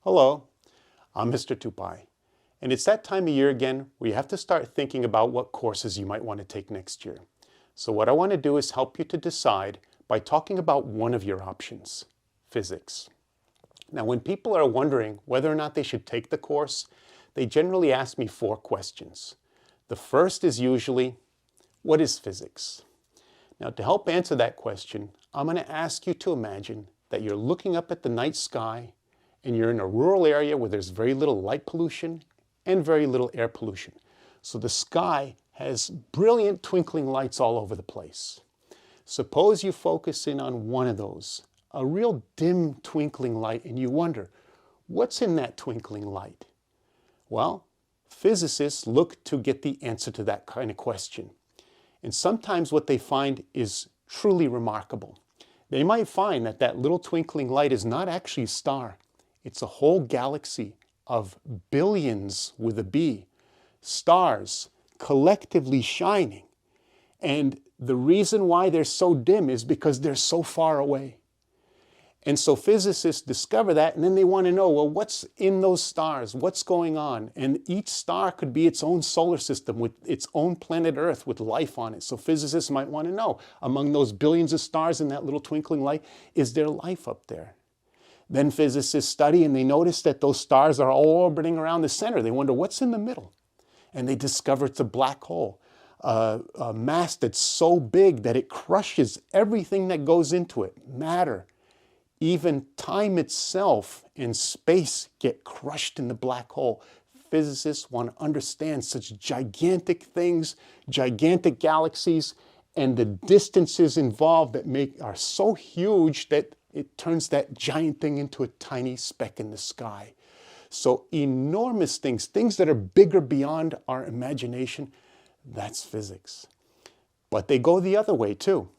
Hello, I'm Mr. Tupaj, and it's that time of year again where you have to start thinking about what courses you might want to take next year. So what I want to do is help you to decide by talking about one of your options, physics. Now, when people are wondering whether or not they should take the course, they generally ask me 4 questions. The first is usually, what is physics? Now, to help answer that question, I'm going to ask you to imagine that you're looking up at the night sky and you're in a rural area where there's very little light pollution and very little air pollution. So the sky has brilliant twinkling lights all over the place. Suppose you focus in on one of those, a real dim twinkling light, and you wonder, what's in that twinkling light? Well, physicists look to get the answer to that kind of question. And sometimes what they find is truly remarkable. They might find that that little twinkling light is not actually a star. It's a whole galaxy of billions with a B, stars collectively shining. And the reason why they're so dim is because they're so far away. And so physicists discover that, and then they want to know, well, what's in those stars? What's going on? And each star could be its own solar system with its own planet Earth with life on it. So physicists might want to know, among those billions of stars in that little twinkling light, is there life up there? Then physicists study and they notice that those stars are all orbiting around the center. They wonder, what's in the middle? And they discover it's a black hole, a mass that's so big that it crushes everything that goes into it, matter. Even time itself and space get crushed in the black hole. Physicists want to understand such gigantic things, gigantic galaxies, and the distances involved that are so huge that it turns that giant thing into a tiny speck in the sky. So enormous things that are bigger beyond our imagination, that's physics. But they go the other way too.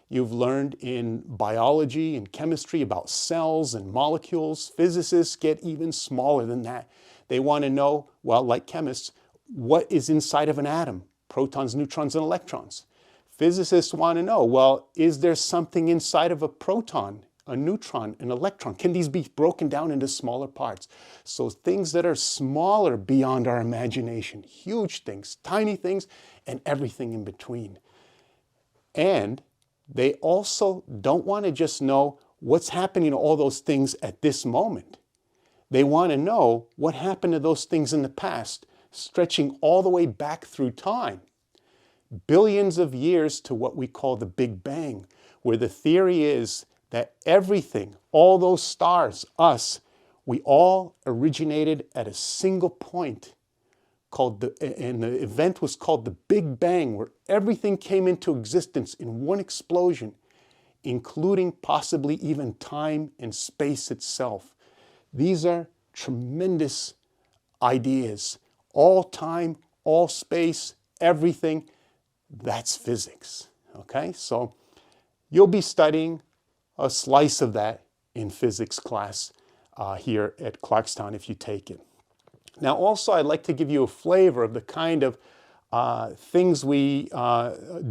You've learned in biology and chemistry about cells and molecules. Physicists get even smaller than that. They want to know, well, like chemists, what is inside of an atom? Protons, neutrons, and electrons. Physicists want to know, well, is there something inside of a proton, a neutron, an electron? Can these be broken down into smaller parts? So things that are smaller beyond our imagination, huge things, tiny things, and everything in between. And they also don't want to just know what's happening to all those things at this moment. They want to know what happened to those things in the past, stretching all the way back through time. Billions of years to what we call the Big Bang, where the theory is that everything, all those stars, us, we all originated at a single point and the event was called the Big Bang, where everything came into existence in one explosion, including possibly even time and space itself. These are tremendous ideas. All time, all space, everything, that's physics. Okay, so you'll be studying a slice of that in physics class here at Clarkstown if you take it. Now also I'd like to give you a flavor of the kind of things we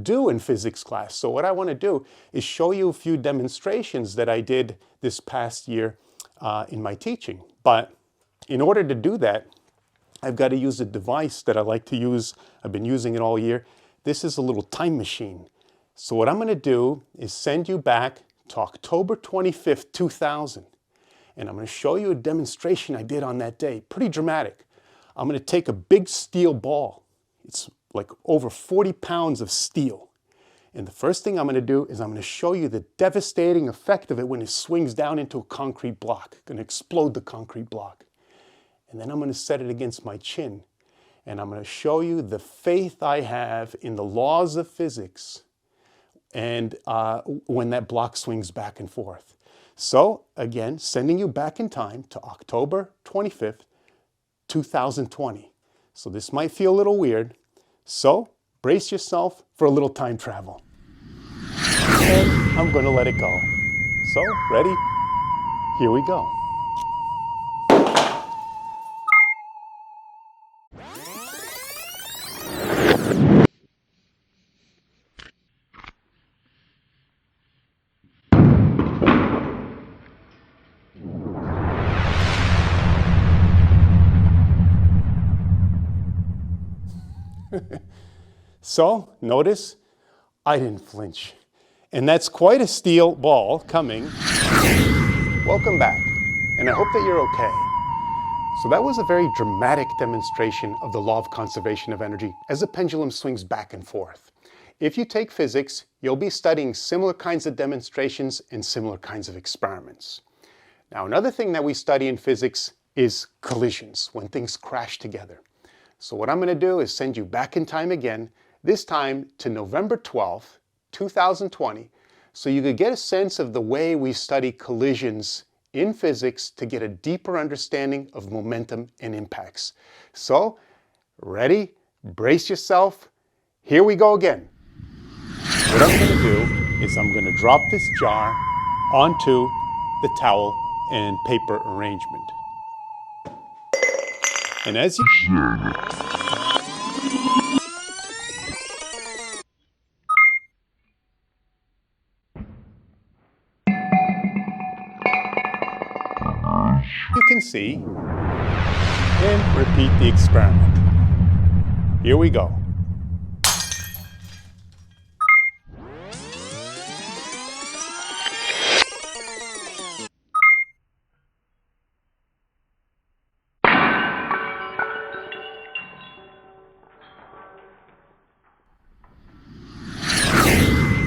do in physics class. So what I want to do is show you a few demonstrations that I did this past year in my teaching. But in order to do that, I've got to use a device that I like to use. I've been using it all year. This is a little time machine. So what I'm going to do is send you back to October 25th, 2000. And I'm going to show you a demonstration I did on that day. Pretty dramatic. I'm going to take a big steel ball. It's like over 40 pounds of steel. And the first thing I'm going to do is I'm going to show you the devastating effect of it when it swings down into a concrete block. It's going to explode the concrete block. And then I'm going to set it against my chin. And I'm going to show you the faith I have in the laws of physics and when that block swings back and forth. So, again, sending you back in time to October 25th, 2020. So this might feel a little weird. So, brace yourself for a little time travel. And I'm going to let it go. So, ready? Here we go. So notice I didn't flinch. And that's quite a steel ball coming. Welcome back, and I hope that you're okay. So that was a very dramatic demonstration of the law of conservation of energy as the pendulum swings back and forth. If you take physics, you'll be studying similar kinds of demonstrations and similar kinds of experiments. Now, another thing that we study in physics is collisions, when things crash together. So what I'm going to do is send you back in time again, this time to November 12th, 2020, so you could get a sense of the way we study collisions in physics to get a deeper understanding of momentum and impacts. So, ready? Brace yourself. Here we go again. What I'm going to do is I'm going to drop this jar onto the towel and paper arrangement. And as you can see, and repeat the experiment. Here we go.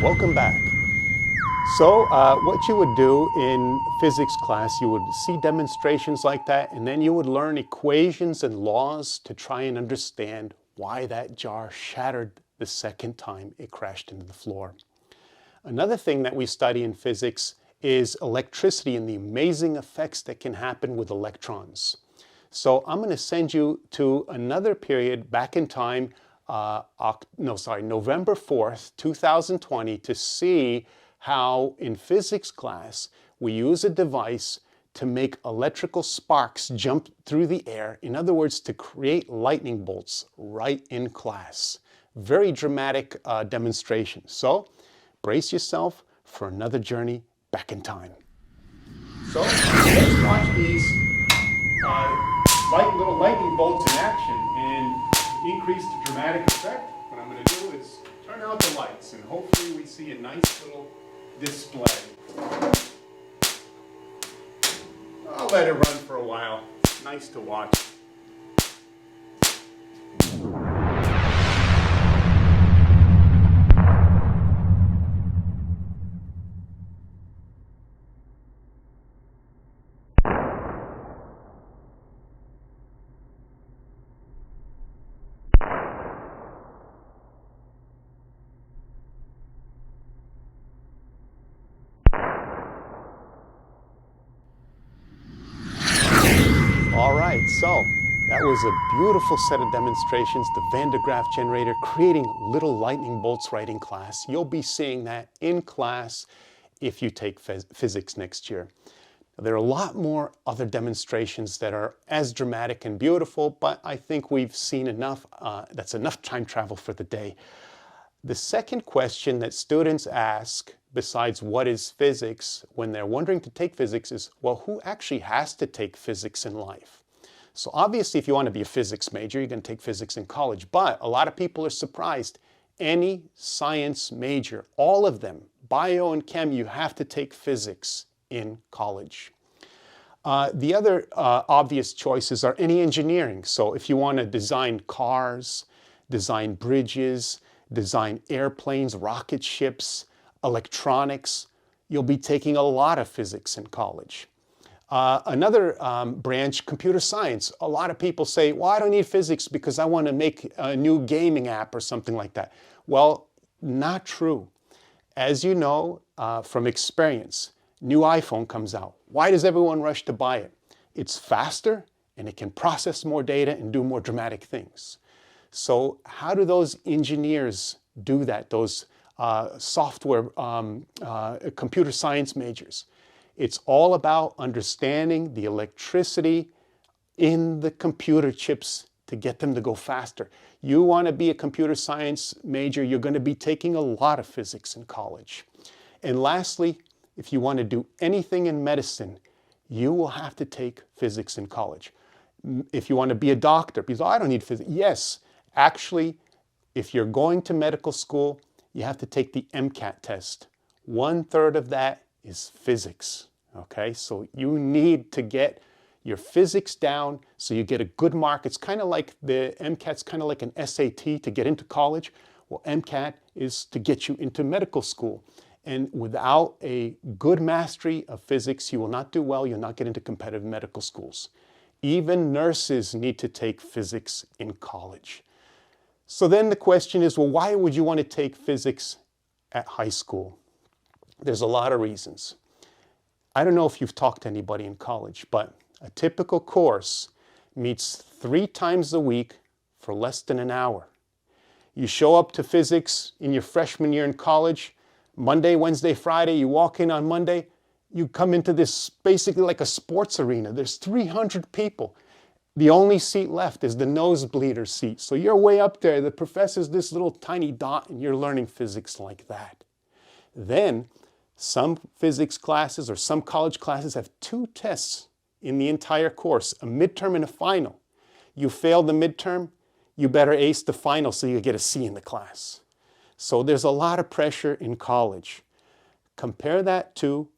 Welcome back. So what you would do in physics class, you would see demonstrations like that, and then you would learn equations and laws to try and understand why that jar shattered the second time it crashed into the floor. Another thing that we study in physics is electricity and the amazing effects that can happen with electrons. So I'm going to send you to another period back in time, November 4th, 2020, to see how in physics class we use a device to make electrical sparks jump through the air. In other words, to create lightning bolts right in class. Very dramatic demonstration. So brace yourself for another journey back in time. So let's watch these little lightning bolts in action and increase the dramatic effect. What I'm going to do is turn out the lights and hopefully we see a nice little display. I'll let it run for a while. It's nice to watch. All right, so that was a beautiful set of demonstrations, the Van de Graaff generator creating little lightning bolts right in class. You'll be seeing that in class if you take physics next year. There are a lot more other demonstrations that are as dramatic and beautiful, but I think we've seen enough. That's enough time travel for the day. The second question that students ask, besides what is physics, when they're wondering to take physics is, well, who actually has to take physics in life? So obviously, if you want to be a physics major, you're going to take physics in college. But a lot of people are surprised. Any science major, all of them, bio and chem, you have to take physics in college. The other obvious choices are any engineering. So if you want to design cars, design bridges, design airplanes, rocket ships, electronics, you'll be taking a lot of physics in college. Another branch, computer science. A lot of people say, well, I don't need physics because I want to make a new gaming app or something like that. Well, not true. As you know from experience, new iPhone comes out. Why does everyone rush to buy it? It's faster and it can process more data and do more dramatic things. So how do those engineers do that, those software, computer science majors? It's all about understanding the electricity in the computer chips to get them to go faster. You want to be a computer science major, you're going to be taking a lot of physics in college. And lastly, if you want to do anything in medicine, you will have to take physics in college. If you want to be a doctor, because I don't need physics. Yes, actually, if you're going to medical school, you have to take the MCAT test. 1/3 of that is physics, okay? So you need to get your physics down so you get a good mark. It's kind of like the MCAT's kind of like an SAT to get into college. Well, MCAT is to get you into medical school. And without a good mastery of physics, you will not do well. You'll not get into competitive medical schools. Even nurses need to take physics in college. So then the question is, well, why would you want to take physics at high school? There's a lot of reasons. I don't know if you've talked to anybody in college, but a typical course meets 3 times a week for less than an hour. You show up to physics in your freshman year in college, Monday, Wednesday, Friday, you walk in on Monday, you come into this basically like a sports arena. There's 300 people. The only seat left is the nosebleeder seat. So you're way up there. The professor's this little tiny dot and you're learning physics like that. Then some physics classes or some college classes have 2 tests in the entire course, a midterm and a final. You fail the midterm, you better ace the final so you get a C in the class. So there's a lot of pressure in college. Compare that to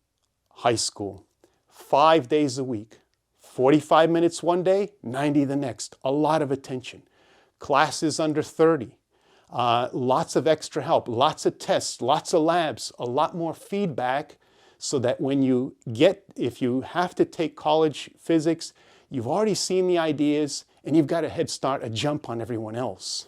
high school. 5 days a week, 45 minutes one day, 90 the next. A lot of attention. Classes under 30. Lots of extra help, lots of tests, lots of labs, a lot more feedback so that when you if you have to take college physics, you've already seen the ideas and you've got a head start, a jump on everyone else.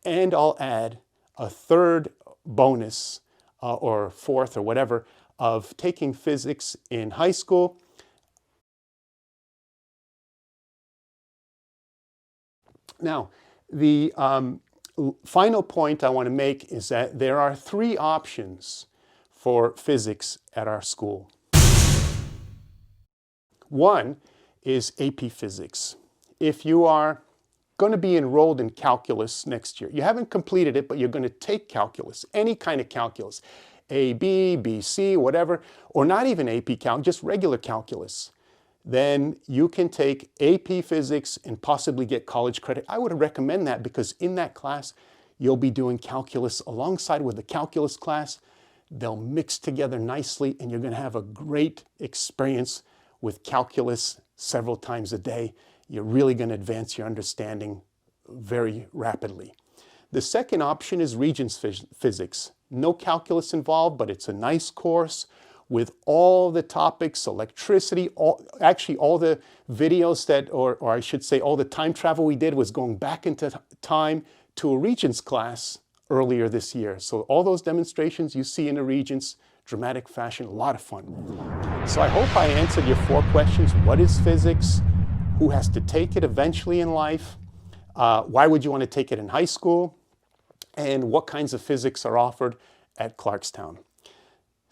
And I'll add a 3rd bonus or 4th or whatever of taking physics in high school. Now, the final point I want to make is that there are 3 options for physics at our school. One is AP Physics. If you are going to be enrolled in calculus next year, you haven't completed it, but you're going to take calculus, any kind of calculus, AB, BC, whatever, or not even AP Calc, just regular calculus, then you can take AP Physics and possibly get college credit. I would recommend that because in that class, you'll be doing calculus alongside with the calculus class. They'll mix together nicely and you're going to have a great experience with calculus several times a day. You're really going to advance your understanding very rapidly. The second option is Regents Physics. No calculus involved, but it's a nice course with all the topics, electricity, actually all the videos that, or I should say all the time travel we did was going back into time to a Regents class earlier this year. So all those demonstrations you see in the Regents, dramatic fashion, a lot of fun. So I hope I answered your 4 questions. What is physics? Who has to take it eventually in life? Why would you want to take it in high school? And what kinds of physics are offered at Clarkstown?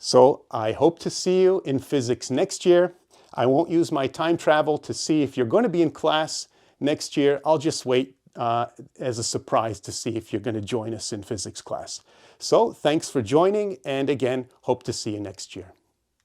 So I hope to see you in physics next year. I won't use my time travel to see if you're going to be in class next year. I'll just wait as a surprise to see if you're going to join us in physics class. So thanks for joining, and again, hope to see you next year.